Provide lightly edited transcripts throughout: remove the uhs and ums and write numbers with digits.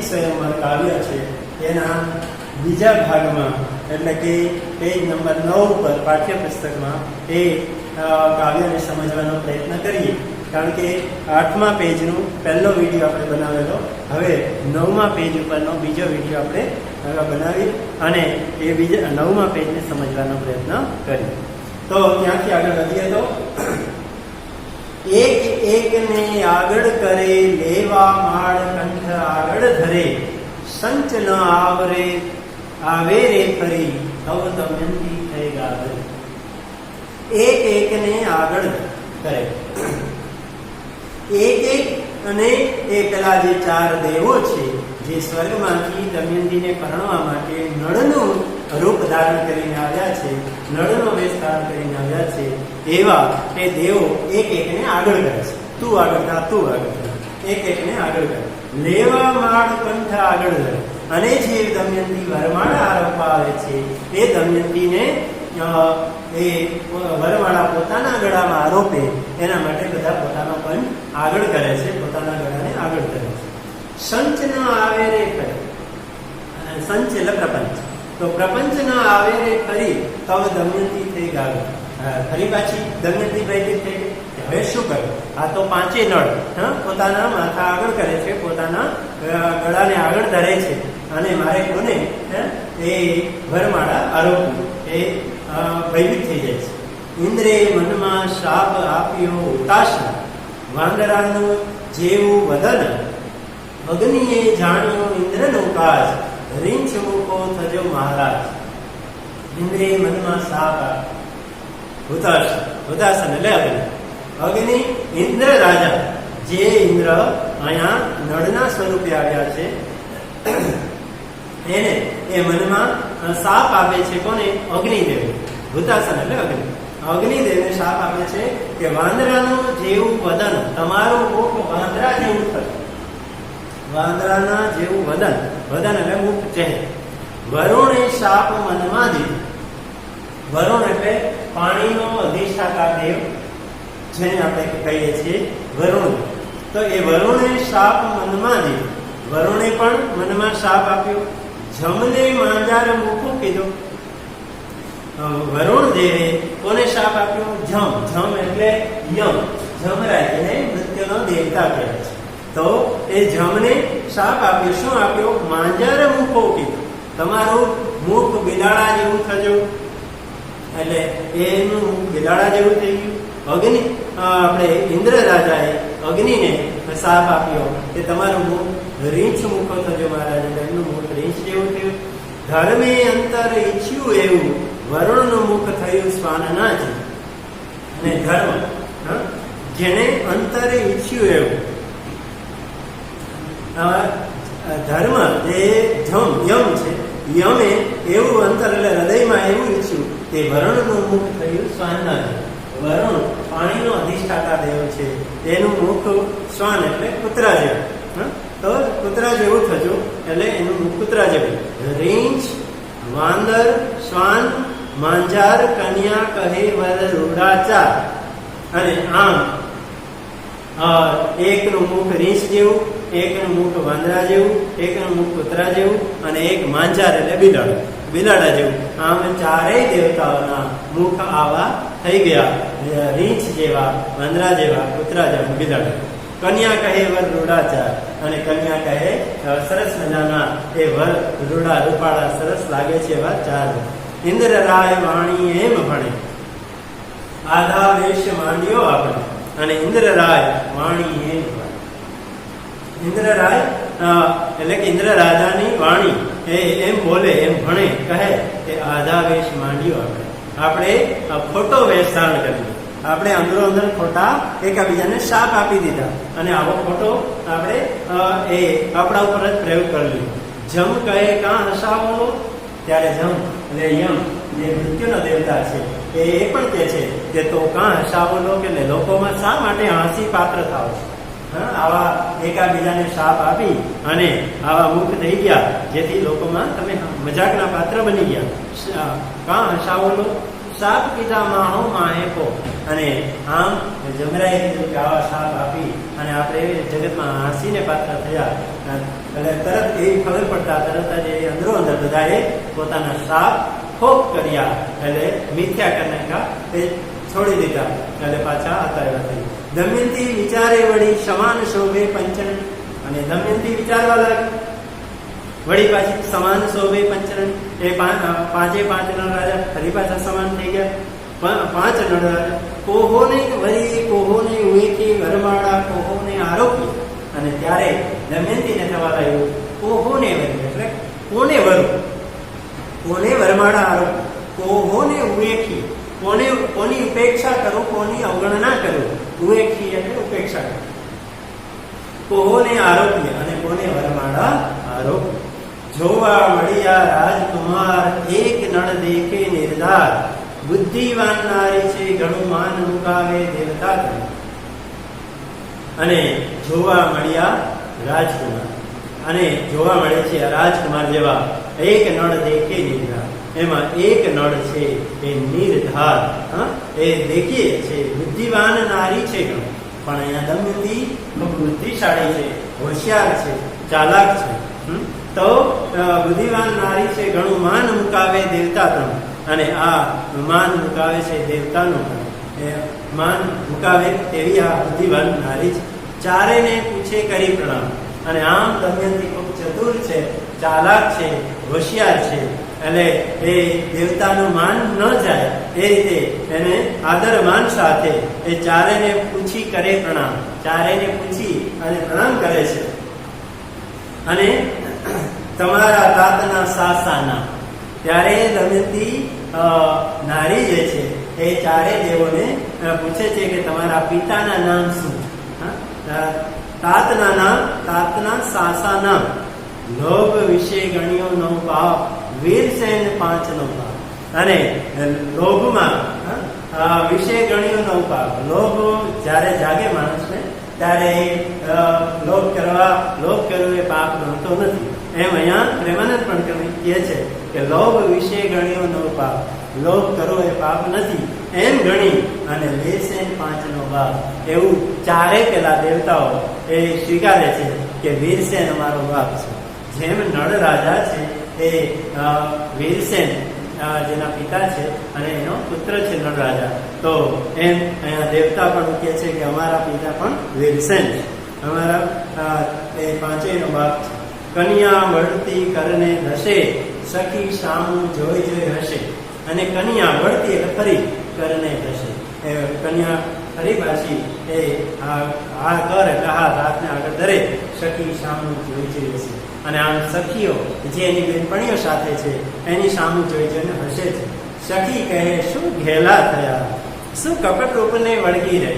સ્વયંવર કાવ્ય છે એના બીજા ભાગમાં એટલે કે પેજ નંબર 9 પર પાઠ્યપુસ્તકમાં એ કાવ્યને સમજવાનો પ્રયત્ન કરીએ. કારણ કે 8મા પેજનું પહેલો વિડીયો આપણે બનાવેલો, હવે 9મા પેજ ઉપરનો બીજો વિડીયો આપણે બનાવી અને એ બીજા 9મા પેજને સમજવાનો પ્રયત્ન કરીએ. તો ત્યાંથી આગળ વધીએ તો એક એકને આગળ કરે લેવા માળ કંઠ આગળ ધરે સંચ ન આવરે આવે રે ફરી તવ દમયંતી થઈ ગાગર. એક એકને આગળ કરે, એક એક અને એ પેલા જે 4 દેવો છે જે સ્વર્ગમાંથી દમયંતીને પરણવા માટે નળનું રૂપ ધારણ કરીને આવ્યા છે, નળનો વેશ ધારણ કરીને આવ્યા છે, એવા એ દેવો એક એકને આગળ કરે છે. તું આગળ થા, તું આગળ થા, એક એકને આગળ કરે. લેવા માળ કંઠ આગળ ધરે, અને જે દમયંતી વરમાળા આરોપવા આવે છે એ દમયંતીને એ વરમાળા પોતાના ગળામાં આરોપે એના માટે બધા પોતાનો કંઠ આગળ કરે છે, પોતાના ગળાને આગળ કરે છે. સંચ ન આવે રે ફરી, સંચ એટલે પ્રપંચ, તો પ્રપંચ ન આવે રે ફરી તવ દમયંતી થઈ ગાગર. ફરી પાછી દમયંતી ભયભીત થઈ ગઈ. હવે શું કર્યું? આ તો 5 નળ પોતાના માથા આગળ કરે છે, પોતાના ગળાને આગળ ધરે છે, અને મારે કોને એ વરમાળા આરોપવું એ ભયભીત થઈ જાય છે. ઇન્દ્રે મનમાં શાપ આપ્યો ઉતાશા, વાંદરાનું જેવું વદન અગ્નિએ જાણ્યો ઇન્દ્રનો કાજ, રીંછ મૂકો થજો મહારાજ. ઇન્દ્રે મનમાં શાપ આપ્યો, હુતાશન એટલે અગ્નિ ઇન્દ્ર રાજા, જે ઇન્દ્ર અહીંયા નળના સ્વરૂપે આવ્યા છે એને એ મનમાં શાપ આપે છે. કોને? અગ્નિદેવ. હુતાસન એટલે અગ્નિ. અગ્નિદેવને શાપ આપે છે કે વાંદરાનું જેવું વદન, તમારું મુખ વાંદરા જેવું થશે. વાંદરાના જેવું વદન, વદન એટલે મુખ, ચહેરો. વરુણે શાપ મનમાં દીધો. વરુણ એટલે પાણીનો અધિષ્ઠાતા દેવ, જેને આપણે કહીએ છીએ વરુણ. તો એ વરુણે શાપ મનમાં દીધો. વરુણે પણ મનમાં શાપ આપ્યો. જમને માંજાર મૂકું કીધું. વરુણ દેવે કોને શાપ આપ્યો? જમ. જમ એટલે યમ, જમરાજ, એને મૃત્યુનો દેવતા કહેવાય છે. તો એ જમને શાપ આપ્યો. શું આપ્યો? માંજાર મૂકો કીધું, તમારું મુખ બિલાડા જેવું થજો. એટલે એનું મુખ બિલાડા જેવું થઈ ગયું. અગ્નિ આપણે ઇન્દ્ર રાજાએ અગ્નિને શાપ આપ્યો કે તમારું મુખ રીંછ મૂકો થજો મહારાજ. એમનું મુખ રીંછ જેવું થયું. ધર્મે અંતર ઈચ્છ્યું એવું વરુણનું મુખ થયું શ્વાનના જ. અને ધર્મ, જેને અંતરે ઈચ્છ્યું એવું, ધર્મ જે યમ છે, યમે એવું અંતર એટલે હૃદયમાં એવું ઈચ્છ્યું કે વરુણનું મુખ થયું શ્વાનના જ. વરુણ પાણીનો અધિષ્ઠાતા દેવ છે, તેનું મુખ શ્વાન એટલે કૂતરા જેવું. તો કૂતરા જેવું થજો એટલે એનું મુખ કૂતરા જેવું. રીંછ, વાંદર, શ્વાન, માંજાર, કન્યા કહે વર રૂડાચાર. અને આમ એકનું મુખ રીંછ જેવું, એકનું મુખ વાંદરા જેવું, એકનું મુખ કૂતરા જેવું, અને એક માંજાર એટલે બિલાડા જેવું. આમ 4 દેવતાઓના મુખ આવા થઈ ગયા, રીંછ જેવા, વાંદરા જેવા, કૂતરા જેવા, બિલાડા. કન્યા કહે વર રૂડાચાર, અને કન્યા કહે સરસ મજાના એ વર રૂડા રૂપાળા સરસ લાગે છે એવા 4. ઇન્દ્ર રાય વાણી એમ ભણે, આધા વેશ માંડ્યો આપણે. અને ઇન્દ્ર રાય વાણી એમ ભણે. ઇન્દ્ર રાય એટલે કે ઇન્દ્ર રાજાની વાણી એ એમ બોલે, એમ ભણે, કહે કે આધા વેશ માંડ્યો આપણે. આપણે ખોટો વેશ ધારણ કરીએ. આપણે અંદરો અંદર ખોટા એકબીજાને શાપ આપી દીધા, અને આવો ખોટો આપણે એ આપણા ઉપર જ પ્રયોગ કરી લીધો. જમ કહે કાં હસાવો, ત્યારે જમ એટલે યમ જે મૃત્યુનો દેવતા છે એ પણ કહે છે કે તો કાં હસાવો લો, કે લોકોમાં શા માટે હાંસી પાત્ર થાવ છો? આવા એકાબીજાને શાપ આપી અને આવા મુક્ત થઈ ગયા, જેથી લોકોમાં તમે મજાકના પાત્ર બની ગયા. કાં હસાવો લો, સાપ કીધા માહો માહે કો. અને આમ જમરાએ કીધું કે આવા સાપ આપી અને આપણે જગતમાં હાંસીને પાત્ર થયા. એટલે તરત એવી ખબર પડતા તરત જ એ અંદરો અંદર બધાએ પોતાના સાપ ખોપ કર્યા, એટલે મિથ્યા કરી નાખ્યા, એ છોડી દીધા, એટલે પાછા હતા થઈ. દમયંતી વિચારે વળી સમાન શોભે પંચન. અને દમયંતી વિચારવા લાગી વળી પાછી સમાન શોભે પંચન. એ પાંચે પાંચ નળ રાજા ફરી પાછા સમાન થઈ ગયા. પાંચ નળ રાજા કોહોને વળી કોહોને ઉએકી વરમાળા કોહોને આરોપી. અને ત્યારે દમયંતીને થવા લાગ્યું કોહોને વરી એટલે કોને વરું, કોને વરમાળા આરોપ, કોહોને ઉએકી કોની ઉપેક્ષા કરો, કોની અવગણના કરો. ઉએકી એટલે ઉપેક્ષા કરો. કોહોને આરોપી અને કોને વરમાળા આરોપ. જોવા મળ્યા રાજકુમાર એક નળ દેખે નિર્ધાર. બુદ્ધિવાન નારી છે ઘણું માન મુકાવે દેવતા. અને જોવા મળ્યા રાજકુમાર, અને જોવા મળે છે રાજકુમાર જેવા એક નળ દેખે નિર્ધાર. એમાં એક નળ છે એ નિર્ધાર, એ દેખીએ છે બુદ્ધિવાન નારી છે ઘણું. પણ અહીંયા દમયંતી ખૂબ બુદ્ધિશાળી છે, હોશિયાર છે, ચાલાક છે. તો બુદ્ધિવાન નારી છે ઘણું માન મુકાવે દેવતા ત્રણ. અને આ માન મુકાવે છે દેવતાનું માન મુકાવે તેવી આ બુદ્ધિવાન નારી છે. ચારેને પૂછે કરી પ્રણામ. અને આમ દમયંતી ખૂબ ચતુર છે, ચાલાક છે, હોશિયાર છે. એટલે એ દેવતાનું માન ન જાય એ રીતે એને આદર માન સાથે એ ચારેને પૂછી કરે પ્રણામ. ચારેને પૂછી અને પ્રણામ કરે છે. અને તમારા તાતના સાસાના. ત્યારે દમયંતી નારી જે છે એ ચારે દેવોને પૂછે છે કે તમારા પિતાના નામ શું. તાતના નામ, તાતના સાસા નામ. લોભ વિશે ગણ્યો નવ પાપ, વીરસેન પાંચ નો પાપ. અને લોભમાં વિશે ગણ્યો નવ પાપ. લોભ જ્યારે જાગે માણસને ત્યારે લોભ કરવો એ પાપ ગણતો નથી. એમ અહીંયા પ્રેમાનંદ પણ કહે છે કે લોભ વિશે ગણ્યો નવ પાપ. લોભ કરવો એ પાપ નથી એમ ગણી અને વીરસેન પાંચ નો બાપ. એવું ચારે પેલા દેવતાઓ એ સ્વીકારે છે કે વીરસેન અમારો બાપ છે. જેમ નળ રાજા છે એ વીરસેન જેના પિતા છે અને એનો પુત્ર છે નળ રાજા, તો એમ અહીંયા દેવતા પણ કહે છે કે અમારા પિતા પણ વીરસેન, અમારા એ પાંચેયનો બાપ છે. કન્યા વળતી કરને દશે, સખી સામું જોઈ જોઈ હશે. અને કન્યા વળતી એટલે ફરી કરને દશે. એ કન્યા ફરી પાછી એ આ કર એટલે હાથને આગળ ધરે, સખી સામું જોઈ જોઈ હશે. અને આમ સખીઓ જે એની બેનપણીઓ સાથે છે એની સામું જોઈ જોઈને હસે છે. સખી કહે શું ઘેલા થયા, શું કપટ રૂપને વળગી રહે.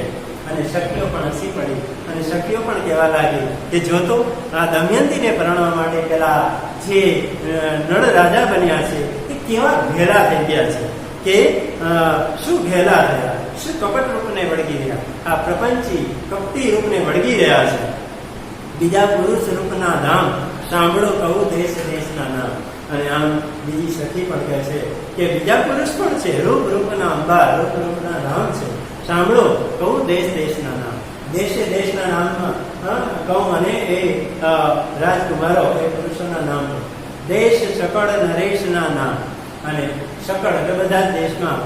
અને સખીઓ પણ હસી પડી અને સખીઓ પણ કહેવા લાગી કે જો તો આ દમયંતીને પરણવા માટે પેલા જે નળ રાજા બન્યા છે એ કેવા ઘેલા થઈ ગયા છે, કે શું ઘેલા થયા, શું કપટ રૂપને વળગી રહ્યા. આ પ્રપંચી કપટી રૂપને વળગી રહ્યા છે. બીજા પુરુષ રૂપના ધામ, સાંભળો કહું દેશ દેશના નામ. અને આમ બીજી સખી પણ કહે છે કે બીજા પુરુષ પણ છે, રૂપ રૂપના અંબા, રૂપ રૂપના ધામ છે. સાંભળો કહું દેશ દેશના નામ. દેશે દેશના નામમાં કહું અને એ રાજકુમારો એ પુરુષોના નામ. દેશ શકળ નરેશના નામ. અને શકળ એટલે બધા જ દેશમાં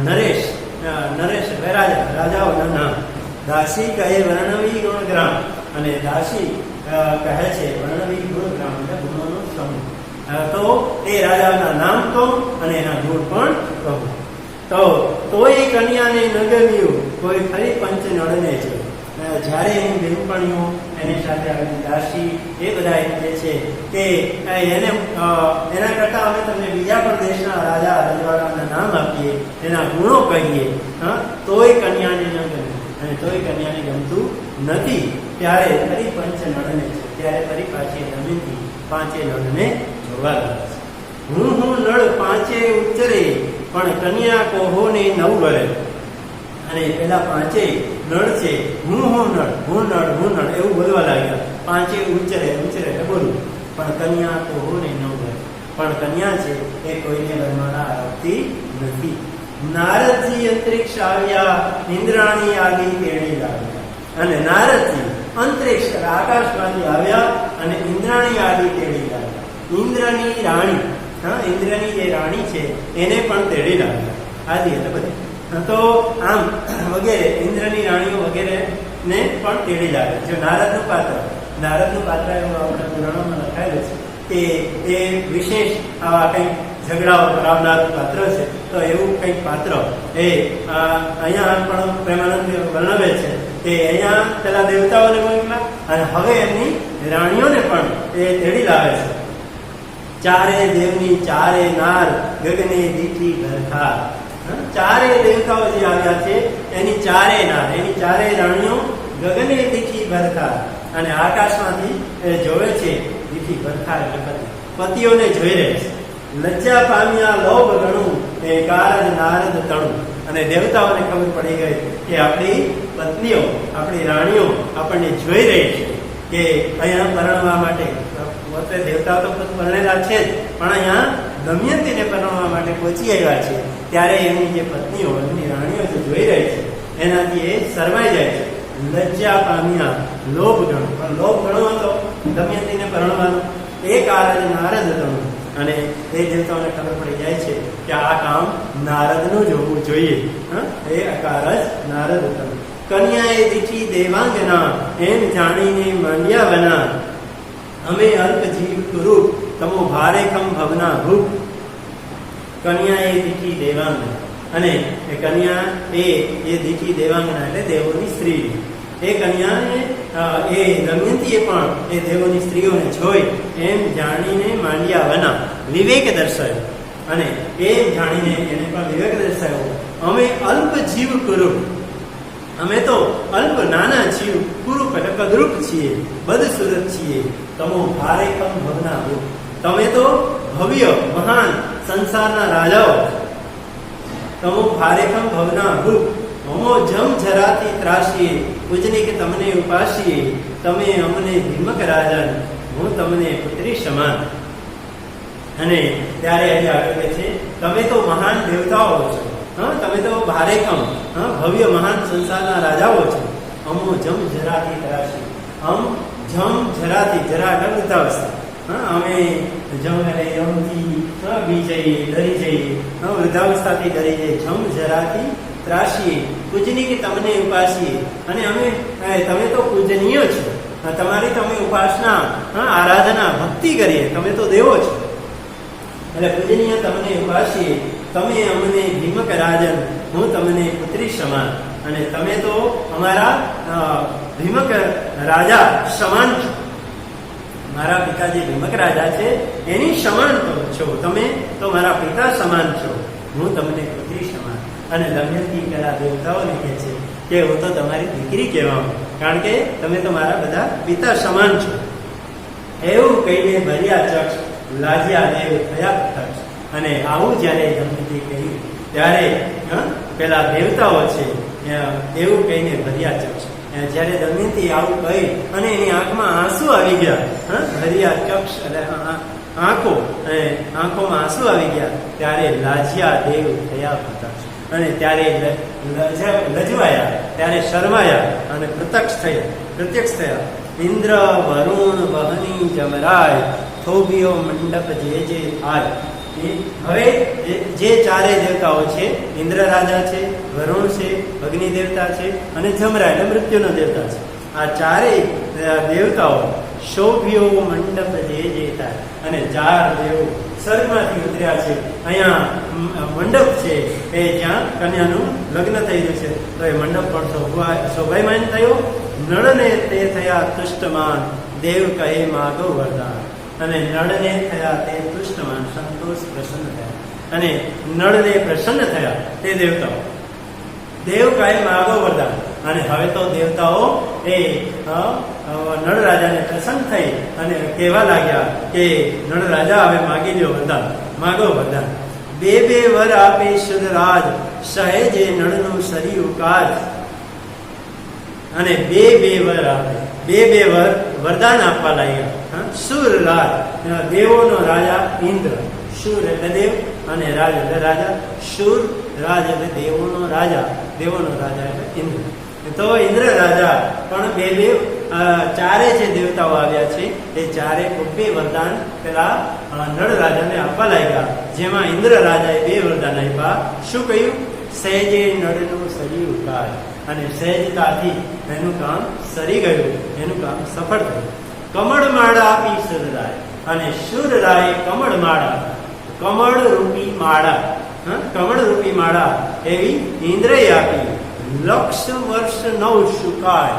નરેશ એટલે રાજાઓના નામ. દાસી કહે વર્ણવી ગુણગ્રામ. અને દાસી કહે છે વર્ણવી ગુણગ્રામ એટલે ગુણોનો સમૂહ. તો એ રાજાના નામ કહું અને એના ગુણ પણ કહું. તો એ કન્યાને ન ગમ્યું કોઈ ફરી પંચ નળને છે. જ્યારે એની બેનપણીઓ એની સાથે આવેલી દાસી એ બધા એમ કહે છે કે એને એના કરતાં અમે તમને બીજા પણ દેશના રાજા રજવાડાના નામ આપીએ, એના ગુણો કહીએ, તોય કન્યાને ન ગમ્યું. અને તોય કન્યાને ગમતું નથી. ત્યારે ફરી પંચ નળને છે. ત્યારે ફરી પાછી દમયંતી પાંચે નળને જોવા લાગે છે. હું નળ પાંચે ઉચ્ચરે, પણ કન્યા કોહોને નવ વરે. અને પેલા પાંચે નળ છે, હું નળ એવું બોલવા લાગ્યા. પાંચે ઉચ્ચરે એટલે બોલવું. પણ કન્યા કોહોને નવ વરે. પણ કન્યા છે એ કોઈને વરમાળા આપતી નથી. નારદજી અંતરિક્ષ આવ્યા, ઇન્દ્રાણી આદિ તેડી લાવ્યા. અને નારદજી અંતરિક્ષ આકાશમાંથી આવ્યા અને ઇન્દ્રાણી આદિ તેડી લાવ્યા. ઇન્દ્રની રાણી, ઇન્દ્રની જે રાણી છે એને પણ તેડી લાવ્યા. આદિ એટલે બધી. તો આમ વગેરે ઇન્દ્રની રાણીઓ વગેરે ને પણ તેડી લાવ્યા. જો નારદનું પાત્ર એવું આપણા પુરાણોમાં લખાયેલું છે કે એ વિશેષ આવા કંઈક ઝઘડાઓ કરાવનારું પાત્ર છે. તો એવું કંઈક પાત્ર એ અહીંયા પણ પ્રેમાનંદ વર્ણવે છે કે અહીંયા પેલા દેવતાઓને મોકલા અને હવે એમની રાણીઓને પણ એ તેડી લાવે છે. ચારે દેવની ચારે નાર ગગને દીઠી ઘરખાર. ચારે દેવતાઓ જે આવ્યા છે એની ચારે નાર, એની ચારે રાણીઓ ગગને દીઠી ઘરખાર. અને આકાશમાંથી જોવે છે. દીઠી ઘરખાર એટલે પતિઓને જોઈ રહે છે. લજ્જા પામ્યા લોભ ગણું એ કારજ નારદ તણું. અને દેવતાઓને ખબર પડી ગઈ કે આપણી પત્નીઓ, આપણી રાણીઓ આપણને જોઈ રહી છે કે અહીંયા પરણવા માટે. પોતે દેવતાઓ તો પરણેલા છે જ, પણ અહીંયા દમયંતીને પરણવા માટે પહોંચી આવ્યા છે. ત્યારે એમની જે પત્નીઓ, એમની રાણીઓ જે જોઈ રહી છે એનાથી એ શરમાઈ જાય છે. લજ્જા પામ્યા લોભ ગણું. પણ લોભ ગણો હતો દમયંતીને પરણવાનો. એ કારજ નારદ તણું. અને એ દેવતાઓને ખબર પડી જાય છે કે આ કામ નારદનું જ હોવું જોઈએ. એ કારજ નારદ તણું. કન્યાએ દીઠી દેવાંગના એમ જાણીને માંડ્યા વના. અમે અલ્પ જીવ રૂપ તમો ભારે ખમ ભવના ભૂપ. કન્યાએ દીઠી દેવાંગના. અને એ કન્યા એ દીઠી દેવાંગના એટલે દેવોની સ્ત્રી. એ કન્યાને એ દમયંતીએ પણ એ દેવોની સ્ત્રીઓને જોઈ એમ જાણીને માંડ્યા વના વિવેક દર્શાવ્યો. અને એમ જાણીને એને પણ વિવેક દર્શાવ્યો. અમે અલ્પ જીવ કુરૂપ. અમે તો અલ્પ નાના જીવ, કુરૂપ એટલે કદરૂપ છીએ, બદસુરત છીએ. તમો ભારે કમ ભવના ભૂપ. તમે તો ભવ્ય મહાન સંસારના રાજાઓ. તમો ભારે કમ ભવના ભૂપ. અમો જમ જરાતી ત્રાસીએ પૂજની કે તમને ઉપાસીએ. તમે અમને ભીમક રાજન, હું તમને પુત્રી સમાન. અને ત્યારે અહીં આગળ કહે છે તમે તો મહાન દેવતાઓ છો. તમે તો ભારેકમ ભવ્ય મહાન સંસારના રાજાઓ છો. અમો જમ જરાતી ત્રાસી. જમ જરાતી, જરા એટલે વૃદ્ધાવસ્થા. અમે જમ એટલે જમથી બી જઈએ, ડરી જઈએ, વૃદ્ધાવસ્થાથી ડરી જઈએ. જમ જરાતી ત્રાસીએ પૂજની કે તમને ઉપાસીએ. અને તમે તો પૂજનીય છો. તમારી તમે ઉપાસના, આરાધના, ભક્તિ કરીએ. તમે તો દેવો છો એટલે પૂજનીય તમને ઉપાસીએ. તમે અમને ભીમક રાજન, હું તમને પુત્રી સમાન. અને તમે તો અમારા ભીમક રાજા સમાન છો. મારા પિતા જે ભીમક રાજા છે એની સમાન છો. તમે તો મારા પિતા સમાન છો. હું તમને પુત્રી સમાન. અને દમયંતી પેલા દેવતાઓને કહે છે કે હું તો તમારી દીકરી કહેવામાં, કારણ કે તમે તો મારા બધા પિતા સમાન છો. એવું કહીને ભર્યા ચક્ષ લાજ્યા દેવ થયા પ્રત્યક્ષ. અને આવું જ્યારે દમયંતી કહ્યું ત્યારે પેલા દેવતાઓ છે એવું કહીને ભર્યા ચક્ષ. જ્યારે દમયંતી આવું કહી અને એની આંખમાં આંસુ આવી ગયા, ભર્યા ચક્ષ એટલે આંખો, અને આંખોમાં આંસુ આવી ગયા ત્યારે લાજ્યા દેવ થયા પ્રત્યક્ષ. અને ત્યારે લજવાયા, ત્યારે શરમાયા અને પ્રત્યક્ષ થયા. ઇન્દ્ર વરુણ વહની જમરાય થોભિયો મંડપ જે આય. હવે જે ચારે દેવતાઓ છે, ઇન્દ્ર રાજા છે, વરુણ છે, અગ્નિ દેવતા છે અને જમરાય એટલે મૃત્યુનો દેવતા છે. આ ચારેય દેવતાઓ શોભ્યો મંડપ જે થાય. અને ચાર દેવો સ્વર્ગમાંથી ઉતર્યા છે. અહીંયા મંડપ છે એ જ્યાં કન્યાનું લગ્ન થઈ રહ્યું છે. તો એ મંડપ પણ શોભાયમાન થયો. નળને તે થયા તુષ્ટમાન, દેવ કહે માગો વરદાન. અને નળને થયા તે તુષ્ટમાન, સંતોષ પ્રસન્ન થયા. અને નળને પ્રસન્ન થયા તે દેવતાઓ. દેવ કહે માગો વરદાન. અને હવે તો દેવતાઓ એ નળ રાજાને પ્રસન્ન થઈ અને કહેવા લાગ્યા કે નળ રાજા હવે માગી લ્યો વરદાન, માગો વરદાન. બે વર આપે સુરરાજ, સહેજે નળનું સરિયું કાજ. અને બે વર આપે, બે વર વરદાન આપવા લાગ્યા. સુરરાજ, દેવોનો રાજા ઇન્દ્ર, શુર એટલે દેવ અને રાજ એટલે રાજા. શુર રાજ એટલે દેવોનો રાજા, દેવોનો રાજા એટલે ઇન્દ્ર. તો ઇન્દ્ર રાજા પણ ચારે જે દેવતાઓ આવ્યા છે એ ચારે બે વરદાન પેલા નળ રાજાને આપવા લાગ્યા, જેમાં ઇન્દ્ર રાજાએ 2 વરદાન આપ્યા. શું કહ્યું? સહેજે નળનું સર્યું કાય, અને સહેજતાથી એનું કામ સરી ગયું, એનું કામ સફળ થયું. કમળ માળા આપી સુરરાય, અને સુરરાય કમળ માળા, કમળ રૂપી માળા, કમળ રૂપી માળા એવી ઇન્દ્રએ આપી. લક્ષ વર્ષ નવ સુકાય,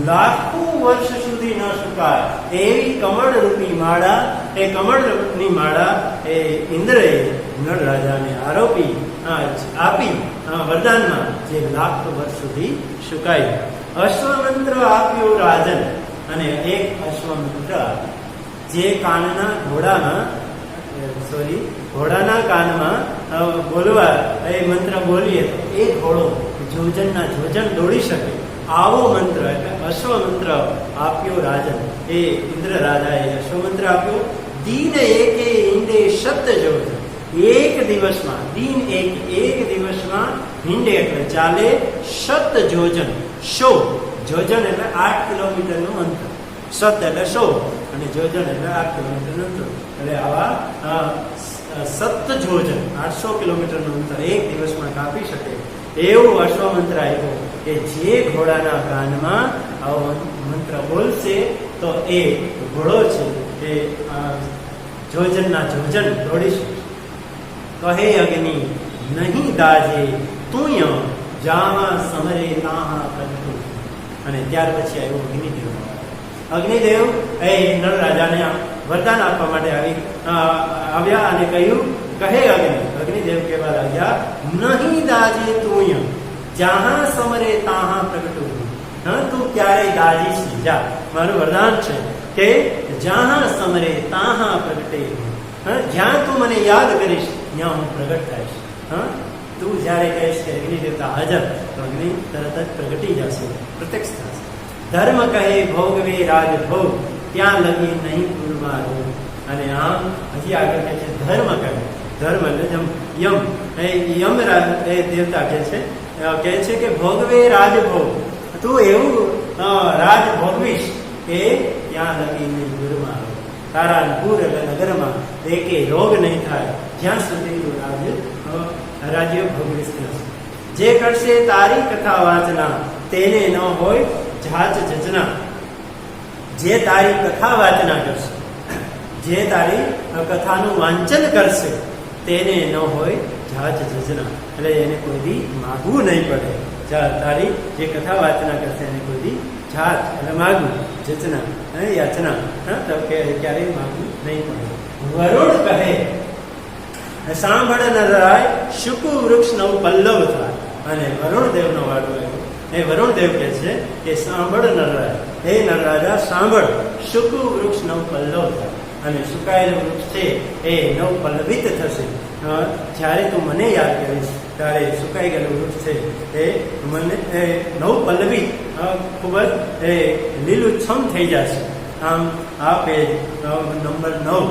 લાખો વર્ષ સુધી ન સુકાય એવી કમળ રૂપી માળા, એ કમળની માળા એ ઇન્દ્રએ નળ રાજાને આપી વરદાનમાં, જે લાખ વર્ષ સુધી સુકાય. અશ્વમંત્ર આપ્યો રાજન, અને એક અશ્વમંત્ર જે ઘોડાના કાનમાં બોલવા એ મંત્ર બોલીએ તો એ ઘોડો જોજનના જોજન દોડી શકે, આવો મંત્ર એટલે અશ્વમંત્ર આપ્યો રાજન. એ ઇન્દ્ર રાજાએ અશ્વમંત્ર આપ્યો. દીન એકે હિંડે શત જોજન, એક દિવસમાં, દીન એક દિવસમાં, હિંડે એટલે ચાલે, શત જોજન, 100 જોજન એટલે 8 કિલોમીટરનું અંતર, શત એટલે 100 અને જોજન એટલે 8 કિલોમીટરનું અંતર, એટલે આવા 7 જોજન 800 કિલોમીટરનું અંતર એક દિવસમાં કાપી શકે એવું અશ્વમંત્ર આપ્યો કે જે ઘોડાના કાનમાં આવો મંત્ર બોલશે તો એ ઘોડો છે એ જોજનના જોજન દોડી શકશે. કહે અગ્નિ નહીં દાજે તુય, જામાં સમરે તાહા પ્રગટુ. અને ત્યાર પછી આવ્યો અગ્નિદેવ. અગ્નિદેવ એ નળ રાજાને વરદાન આપવા માટે આવ્યા અને કહ્યું, કહે અગ્નિદેવ કહેવા લાગ્યા, નહીં દાજે તુય, જહાં સમરે તાહા પ્રગટુ. તું ક્યારેય દાજીશ નહીં, જા, મારું વરદાન છે કે જહાં સમરે તાહા પ્રગટે, જ્યાં તું મને યાદ કરીશ ત્યાં હું પ્રગટ થઈશ. તું જ્યારે કહીશ કે અગ્નિ દેવતા હાજર, તો અગ્નિ તરત જ પ્રગટી જશે, પ્રત્યક્ષ થશે. ધર્મ કહે ભોગવે રાજ ભોગ, ત્યાં લગી નહીં કુળમાં રોગ. અને આમ હજી આગળ કહે છે ધર્મ કહે, ધર્મ એટલે યમ, એ દેવતા કહે છે કે ભોગવે રાજ ભોગ, તું એવું રાજ ભોગવીશ કે ત્યાં લગી નહીં કુળમાં રોગ. તારા પૂર એટલે નગરમાં એકે રોગ નહીં થાય જ્યાં સુધી તું રાજ્ય ભોગવીશ. જે કરશે તારી કથા વાંચના, તેને ન હોય જાચ જજના. જે તારી કથા વાંચના કરશે, જે તારી કથાનું વાંચન કરશે, તેને ન હોય જાચ જજના, એટલે એને કોઈ દી માગવું નહીં પડે. તારી જે કથા વાંચના કરશે એને કોઈ દી જાચ એટલે માગવું, જચના અને યાચના ક્યારેય માગવું નહીં પડે. વરુણ કહે સાંભળ નરાય, શુકુ વૃક્ષ નવ પલ્લવ થાય. અને વરુણદેવનો વાળો આવ્યો. એ વરુણદેવ કહે છે કે સાંભળ નરરાજ, હે નરરાજા સાંભળ, શુકુ વૃક્ષ નવ પલ્લવ થાય. અને સુકાયેલું વૃક્ષ છે એ નવ પલ્લવિત થશે. જ્યારે તું મને યાદ કરીશ ત્યારે સુકાઈ ગયેલું વૃક્ષ છે એ મને નવ પલ્લવિત ખૂબ જ લીલુંછમ થઈ જશે. આમ આ પેજ નંબર 9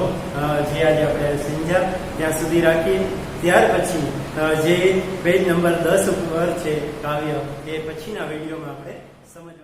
જે આજે આપણે સમજ્યા ત્યાં સુધી રાખીએ. ત્યાર પછી જે પેજ નંબર 10 ઉપર છે કાવ્ય, એ પછીના વિડીયોમાં આપણે સમજવા